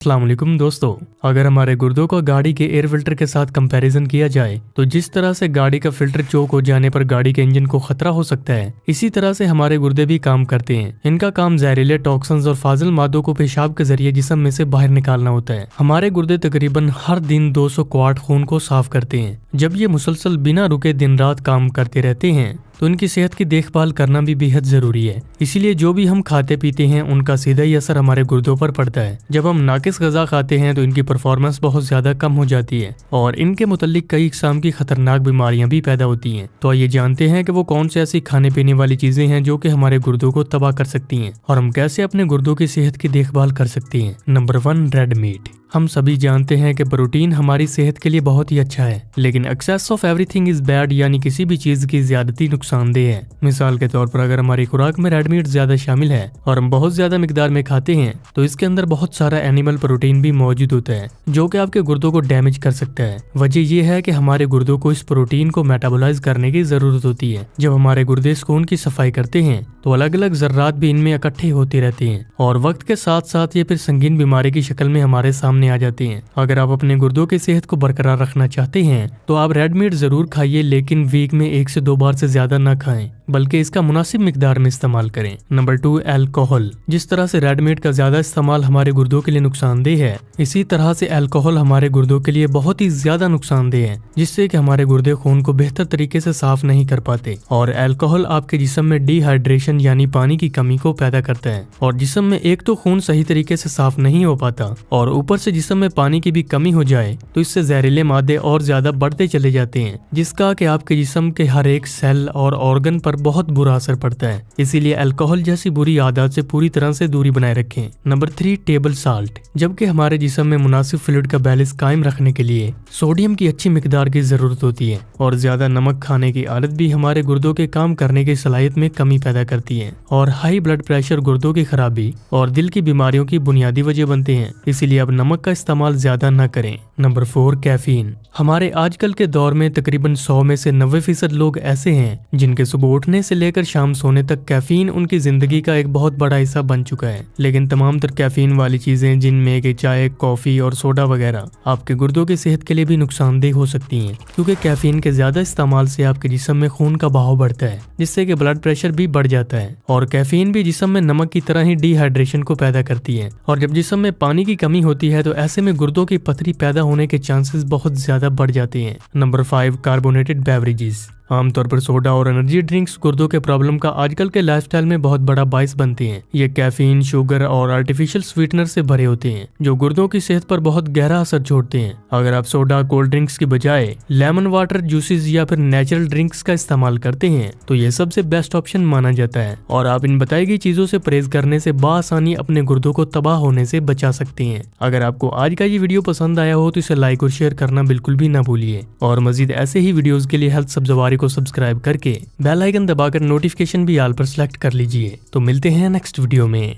अस्सलाम वालेकुम दोस्तों, अगर हमारे गुर्दों को गाड़ी के एयर फिल्टर के साथ कंपैरिजन किया जाए तो जिस तरह से गाड़ी का फिल्टर चोक हो जाने पर गाड़ी के इंजन को खतरा हो सकता है, इसी तरह से हमारे गुर्दे भी काम करते हैं। इनका काम जहरीले टॉक्सिन्स और फाजिल मादों को पेशाब के जरिए जिस्म में से बाहर निकालना होता है। हमारे गुर्दे तकरीबन हर दिन 200 क्वार्ट खून को साफ करते हैं। जब ये मुसलसल बिना रुके दिन रात काम करते रहते हैं तो इनकी सेहत की देखभाल करना भी बेहद जरूरी है। इसीलिए जो भी हम खाते पीते हैं उनका सीधा ही असर हमारे गुर्दों पर पड़ता है। जब हम नाकिस गजा खाते हैं तो इनकी परफॉर्मेंस बहुत ज्यादा कम हो जाती है और इनके मुतालिक कई किस्म की खतरनाक बीमारियां भी पैदा होती हैं। तो आइए जानते हैं कि वो कौन सी ऐसी खाने पीने वाली चीजें हैं जो कि हमारे गुर्दों को तबाह कर सकती हैं और हम कैसे अपने गुर्दों की सेहत की देखभाल कर सकते हैं। Number 1, red meat. हम सभी जानते हैं कि प्रोटीन हमारी सेहत के लिए बहुत ही अच्छा है, लेकिन excess of everything is bad, यानी किसी भी चीज की ज्यादती नुकसानदेह है। मिसाल के तौर पर अगर हमारी खुराक में रेड मीट ज्यादा शामिल है और हम बहुत ज्यादा मिकदार में खाते हैं तो इसके अंदर बहुत सारा एनिमल प्रोटीन भी मौजूद होता है जो कि आपके गुर्दों को डैमेज कर सकता है। वजह यह है कि हमारे गुर्दों को इस प्रोटीन को मेटाबोलाइज करने की जरूरत होती है। जब हमारे गुर्दे इस खून की सफाई करते हैं तो अलग अलग जर्रात भी इनमें इकट्ठे होते रहते हैं और वक्त के साथ साथ ये फिर संगीन बीमारी की शक्ल में हमारे सामने आ जाते हैं। अगर आप अपने गुर्दों की सेहत को बरकरार रखना चाहते हैं तो आप रेड मीट जरूर खाइए, लेकिन वीक में 1 से 2 बार से ज्यादा न खाएं, बल्कि इसका मुनासिब मिकदार में इस्तेमाल करें। Number 2, alcohol. जिस तरह से रेड मीट का ज्यादा इस्तेमाल हमारे गुर्दों के लिए नुकसानदेह है, इसी तरह से अल्कोहल हमारे गुर्दों के लिए बहुत ही ज्यादा नुकसानदेह है, जिससे कि हमारे गुर्दे खून को बेहतर तरीके से साफ नहीं कर पाते और अल्कोहल आपके जिस्म में डिहाइड्रेशन यानी पानी की कमी को पैदा करता है और जिस्म में एक तो खून सही तरीके से साफ नहीं हो पाता और ऊपर से जिस्म में पानी की भी कमी हो जाए तो इससे जहरीले मादे और ज्यादा बढ़ते चले जाते हैं, जिसका कि आपके जिस्म के हर एक सेल और ऑर्गन पर बहुत बुरा असर पड़ता है। इसीलिए अल्कोहल जैसी बुरी आदत से पूरी तरह से दूरी बनाए रखें। Number 3, table salt. जबकि हमारे जिस्म में मुनासिब फ्लूइड का बैलेंस कायम रखने के लिए सोडियम की अच्छी मिकदार की जरूरत होती है और ज्यादा नमक खाने की आदत भी हमारे गुर्दों के काम करने की सलाहियत में कमी पैदा करती है और हाई ब्लड प्रेशर गुर्दों की खराबी और दिल की बीमारियों की बुनियादी वजह बनते हैं। इसीलिए अब नमक का इस्तेमाल ज्यादा न करें। Number 4, caffeine. हमारे आजकल के दौर में तकरीबन 100 में से 90% लोग ऐसे हैं जिनके सुबह उठने से लेकर शाम सोने तक कैफीन उनकी जिंदगी का एक बहुत बड़ा हिस्सा बन चुका है। लेकिन तमाम तर कैफीन वाली चीजें जिनमें कि चाय, कॉफी और सोडा वगैरह आपके गुर्दों की सेहत के लिए भी नुकसानदेह हो सकती हैं, क्योंकि कैफीन के ज्यादा इस्तेमाल से आपके जिस्म में खून का बहाव बढ़ता है, जिससे कि ब्लड प्रेशर भी बढ़ जाता है और कैफीन भी जिस्म में नमक की तरह ही डिहाइड्रेशन को पैदा करती है और जब जिस्म में पानी की कमी होती है तो ऐसे में गुर्दों की पथरी पैदा होने के चांसेस बहुत ज्यादा बढ़ जाते हैं। Number 5, carbonated beverages. आमतौर पर सोडा और एनर्जी ड्रिंक्स गुर्दों के प्रॉब्लम का आजकल के लाइफस्टाइल में बहुत बड़ा बाइस बनते हैं। ये कैफीन, शुगर और आर्टिफिशियल स्वीटनर से भरे होते हैं जो गुर्दों की सेहत पर बहुत गहरा असर छोड़ते हैं। अगर आप सोडा, कोल्ड ड्रिंक्स की बजाय लेमन वाटर, जूसेस या फिर नेचुरल ड्रिंक्स का इस्तेमाल करते हैं तो ये सबसे बेस्ट ऑप्शन माना जाता है और आप इन बताई गई चीजों से परहेज करने से बासानी अपने गुर्दों को तबाह होने से बचा सकते हैं। अगर आपको आज का ये वीडियो पसंद आया हो तो इसे लाइक और शेयर करना बिल्कुल भी ना भूलिए और मजीद ऐसे ही वीडियोस के लिए हेल्थ सब्ज़वारी को सब्सक्राइब करके बेल आइकन दबाकर नोटिफिकेशन भी ऑल पर सेलेक्ट कर लीजिए। तो मिलते हैं नेक्स्ट वीडियो में।